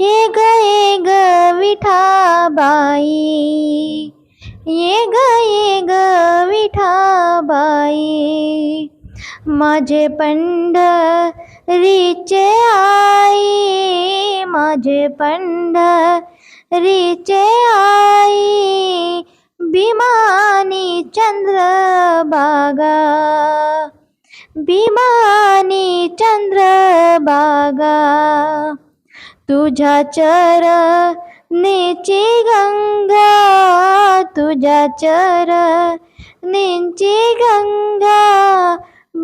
ये ग विठाबाई, ये ग विठाबाई, माझे पंढरीचे आई, माझे पंढरीचे आई, भीमानी चंद्रभागा, भीमानी चंद्रभागा, तुझ्या चरणीची गंगा, तुझ्या चरणीची गंगा,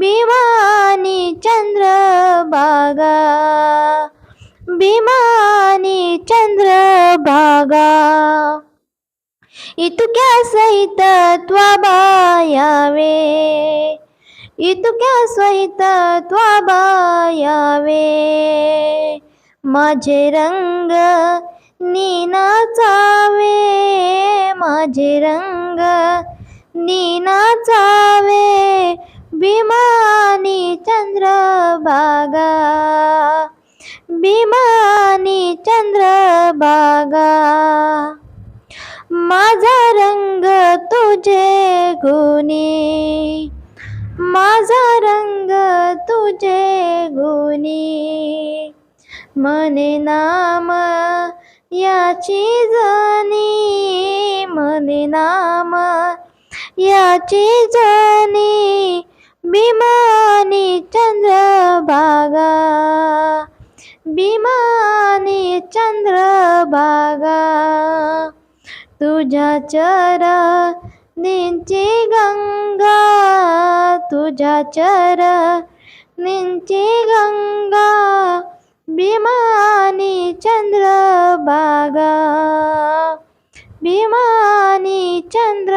भीमानी चंद्रभागा, भीमानी चंद्रभागा, इतुक्या सहित त्वाबा यावे, इतुक्या सहित त्वाबा यावे, माझे रंग नीनाचावे, माझे रंग नीनाचावे, भीमानी चंद्रभागा, भीमानी चंद्रभागा, माझा रंग तुझे गुणी, माझा रंग तुझे गुणी, मने नाम याची जनी, मने नाम याची जनी, भीमानी चंद्रभागा, भीमानी चंद्रभागा, तुझ्या चरणींची गंगा, तुझ्या चरणींची गंगा, भीमानी चंद्रभागा, भीमानी चंद्र